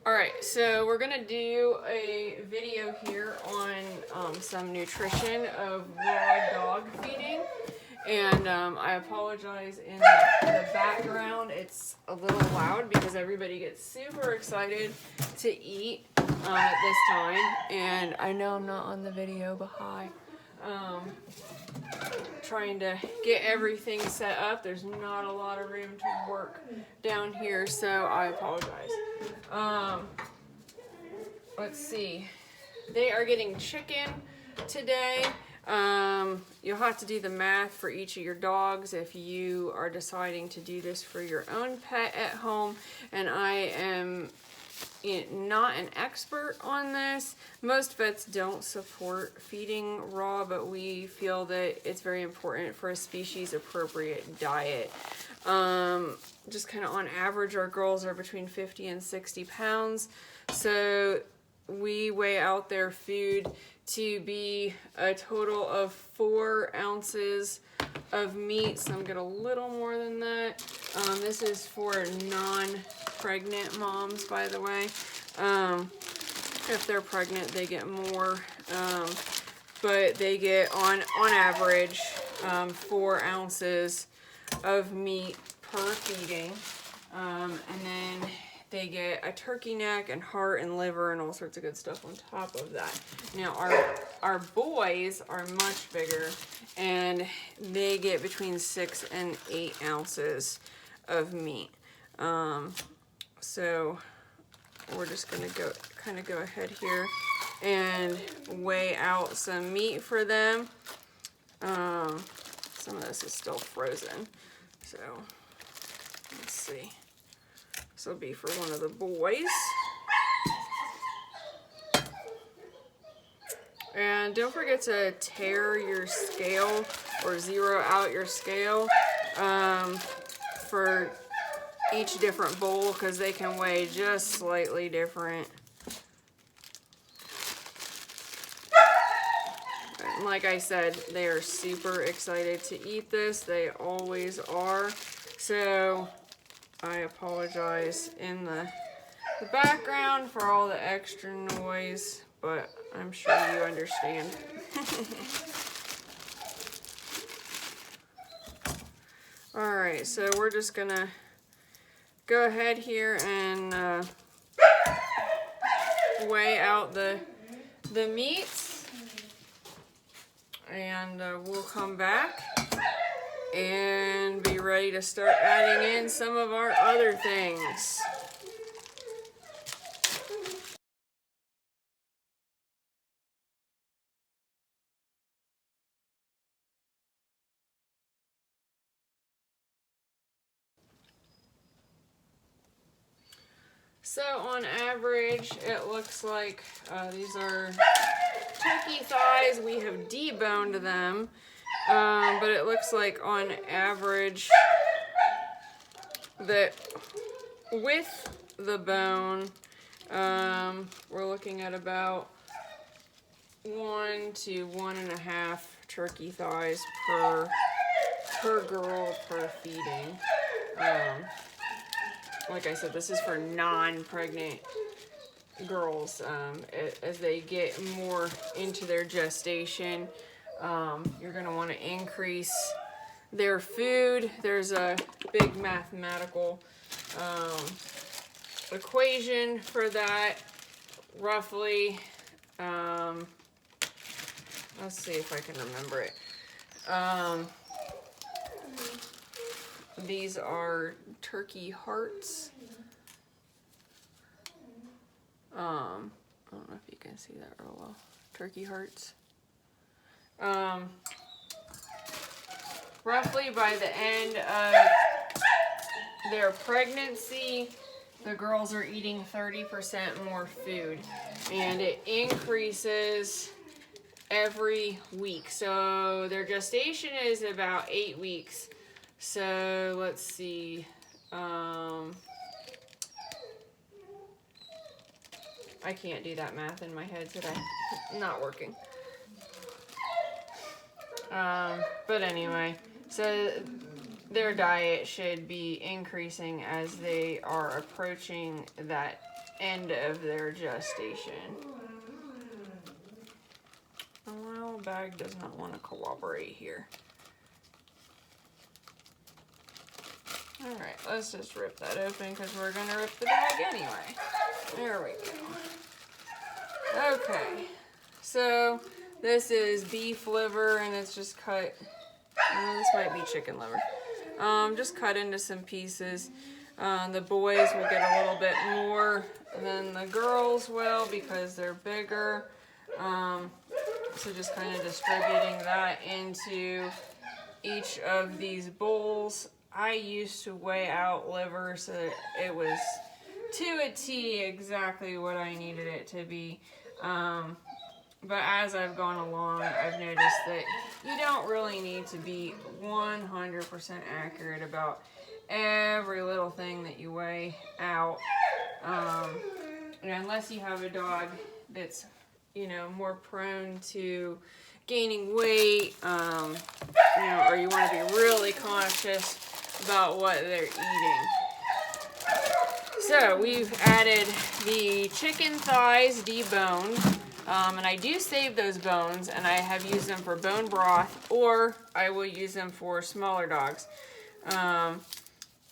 Alright, so we're gonna do a video here on some nutrition of raw dog feeding. And I apologize in the background. It's a little loud because everybody gets super excited to eat at this time. And I know I'm not on the video, but hi. Trying to get everything set up. There's not a lot of room to work down here, so I apologize. Let's see. They are getting chicken today. You'll have to do the math for each of your dogs if you are deciding to do this for your own pet at home. And I am not an expert on this. Most vets don't support feeding raw, but we feel that it's very important for a species appropriate diet. Just kind of on average, our girls are between 50 and 60 pounds. So we weigh out their food to be a total of 4 ounces of meat. Some get a little more than that. This is for non-pregnant moms, by the way. If they're pregnant, they get more. But they get, on average, 4 ounces of meat per feeding. And then they get a turkey neck and heart and liver and all sorts of good stuff on top of that. Now, our boys are much bigger, and they get between 6 and 8 ounces of meat. So we're just gonna go ahead here and weigh out some meat for them. Some of this is still frozen, so let's see. This will be for one of the boys. And don't forget to tare your scale or zero out your scale for each different bowl, because they can weigh just slightly different. And like I said, they are super excited to eat this. They always are. So I apologize in the background for all the extra noise, but I'm sure you understand. Alright, so we're just gonna go ahead here and weigh out the meats, and we'll come back and be ready to start adding in some of our other things. So on average, it looks like these are turkey thighs. We have deboned them, but it looks like on average that with the bone, we're looking at about 1 to 1.5 turkey thighs per girl per feeding. Like I said, this is for non-pregnant girls. As they get more into their gestation, you're going to want to increase their food. There's a big mathematical equation for that. Roughly, let's see if I can remember it. These are turkey hearts. I don't know if you can see that real well. Turkey hearts. Roughly by the end of their pregnancy, the girls are eating 30% more food, and it increases every week. So their gestation is about 8 weeks. So let's see. I can't do that math in my head today. Not working. But anyway, so their diet should be increasing as they are approaching that end of their gestation. Well, bag does not want to cooperate here. Alright, let's just rip that open because we're going to rip the bag anyway. There we go. Okay, so this is beef liver and it's just cut, this might be chicken liver, just cut into some pieces. The boys will get a little bit more than the girls will because they're bigger. So just kind of distributing that into each of these bowls. I used to weigh out liver so that it was to a T exactly what I needed it to be. But as I've gone along, I've noticed that you don't really need to be 100% accurate about every little thing that you weigh out. Unless you have a dog that's, you know, more prone to gaining weight, you know, or you want to be really cautious about what they're eating. So we've added the chicken thighs deboned, and I do save those bones, and I have used them for bone broth, or I will use them for smaller dogs.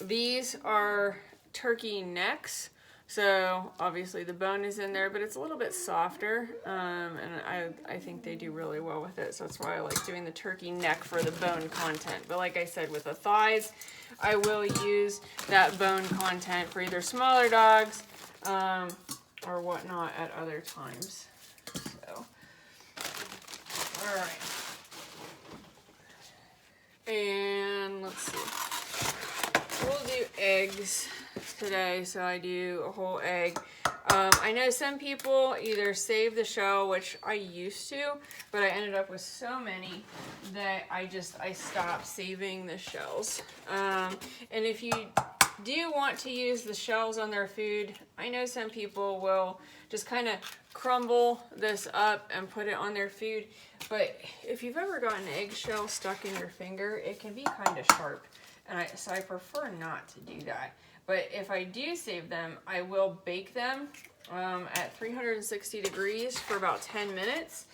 These are turkey necks, so obviously the bone is in there, but it's a little bit softer, and I think they do really well with it, so that's why I like doing the turkey neck for the bone content. But like I said, with the thighs, I will use that bone content for either smaller dogs or whatnot at other times. So, all right. And let's see. We'll do eggs today, so I do a whole egg. I know some people either save the shell, which I used to, but I ended up with so many that I stopped saving the shells. And if you do want to use the shells on their food, I know some people will just kind of crumble this up and put it on their food, but if you've ever gotten an eggshell stuck in your finger, it can be kind of sharp, and so I prefer not to do that. But if I do save them, I will bake them at 360 degrees for about 10 minutes.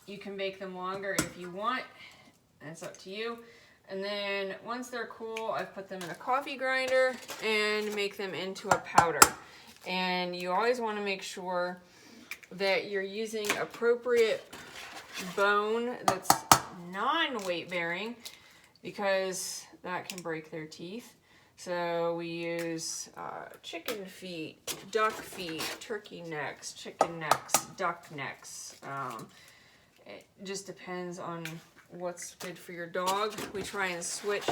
You can bake them longer if you want. It's up to you. And then once they're cool, I put them in a coffee grinder and make them into a powder. And you always want to make sure that you're using appropriate bone that's non-weight bearing, because that can break their teeth. So we use chicken feet, duck feet, turkey necks, chicken necks, duck necks. It just depends on what's good for your dog. We try and switch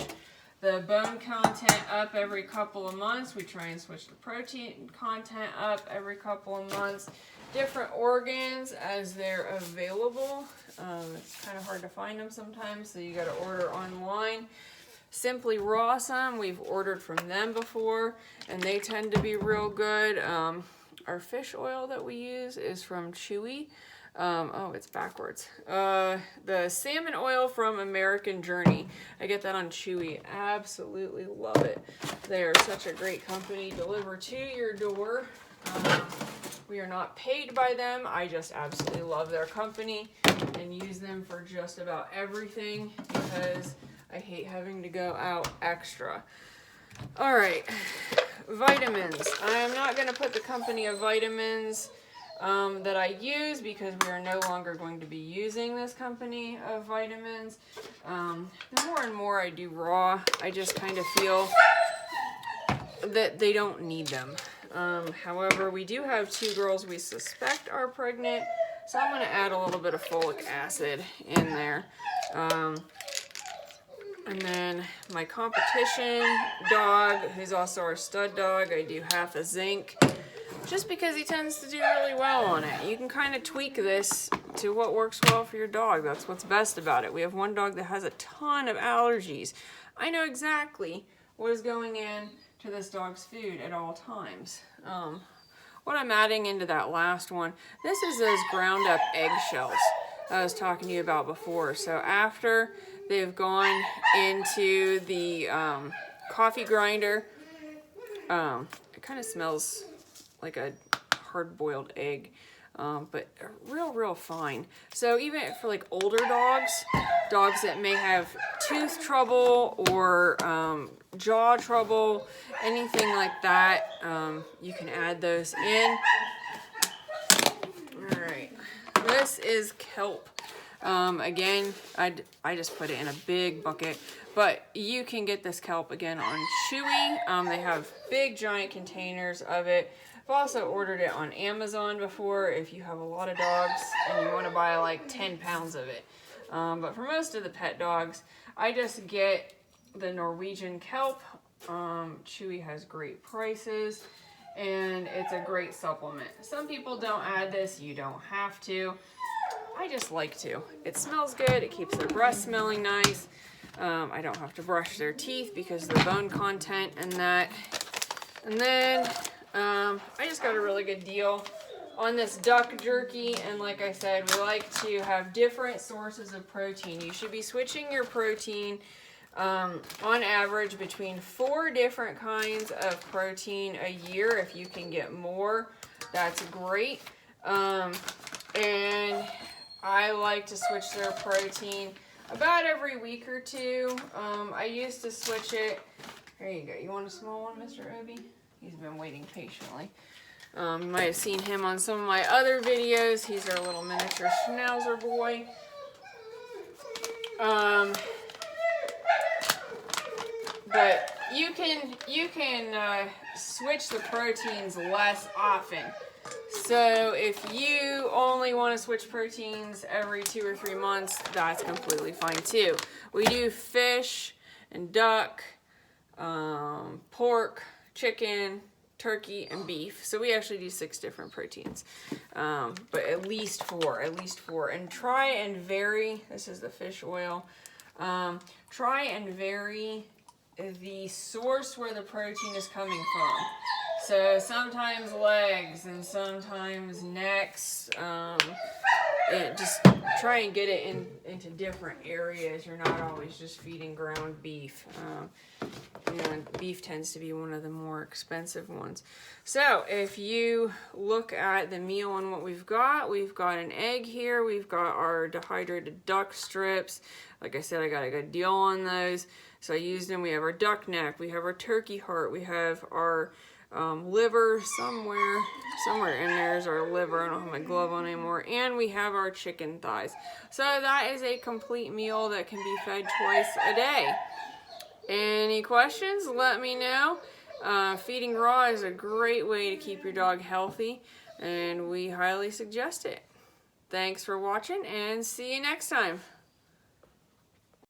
the bone content up every couple of months. We try and switch the protein content up every couple of months. Different organs as they're available. It's kind of hard to find them sometimes, so you got to order online. Simply Rawsome, we've ordered from them before, and they tend to be real good. Our fish oil that we use is from Chewy. Oh, it's backwards. The salmon oil from American Journey. I get that on Chewy. Absolutely love it. They are such a great company. Deliver to your door. We are not paid by them. I just absolutely love their company and use them for just about everything because I hate having to go out extra. All right, vitamins. I am not going to put the company of vitamins that I use because we are no longer going to be using this company of vitamins. The more and more I do raw, I just kind of feel that they don't need them. However, we do have 2 girls we suspect are pregnant, so I'm going to add a little bit of folic acid in there. And then my competition dog, who's also our stud dog, I do half a zinc, just because he tends to do really well on it. You can kind of tweak this to what works well for your dog. That's what's best about it. We have one dog that has a ton of allergies. I know exactly what is going in to this dog's food at all times. What I'm adding into that last one, this is those ground up eggshells I was talking to you about before. So after they've gone into the coffee grinder, it kind of smells like a hard-boiled egg. But real fine. So even for like older dogs that may have tooth trouble or jaw trouble, anything like that, you can add those in. All right, this is kelp. Again, I just put it in a big bucket, but you can get this kelp again on Chewy. They have big giant containers of it. I've also ordered it on Amazon before if you have a lot of dogs and you want to buy like 10 pounds of it. But for most of the pet dogs, I just get the Norwegian kelp. Chewy has great prices and it's a great supplement. Some people don't add this, you don't have to. I just like to. It smells good, it keeps their breath smelling nice. I don't have to brush their teeth because of the bone content and that. And then I just got a really good deal on this duck jerky, and like I said, we like to have different sources of protein. You should be switching your protein on average between 4 different kinds of protein a year. If you can get more, that's great. And I like to switch their protein about every week or 2. I used to switch it. There you go. You want a small one, Mr. Obi? He's been waiting patiently. You might have seen him on some of my other videos. He's our little miniature Schnauzer boy. But you can switch the proteins less often. So if you only want to switch proteins every 2 or 3 months, that's completely fine too. We do fish and duck, pork, chicken, turkey, and beef. So we actually do 6 different proteins, but at least four. And try and vary. This is the fish oil. Try and vary the source where the protein is coming from. So sometimes legs and sometimes necks. Just try and get it into different areas. You're not always just feeding ground beef. Beef tends to be one of the more expensive ones. So if you look at the meal and what we've got an egg here. We've got our dehydrated duck strips. Like I said, I got a good deal on those. So I used them. We have our duck neck. We have our turkey heart. We have our liver somewhere in there is our liver. I don't have my glove on anymore. And we have our chicken thighs. So that is a complete meal that can be fed twice a day. Any questions? Let me know. Feeding raw is a great way to keep your dog healthy, and we highly suggest it. Thanks for watching, and see you next time.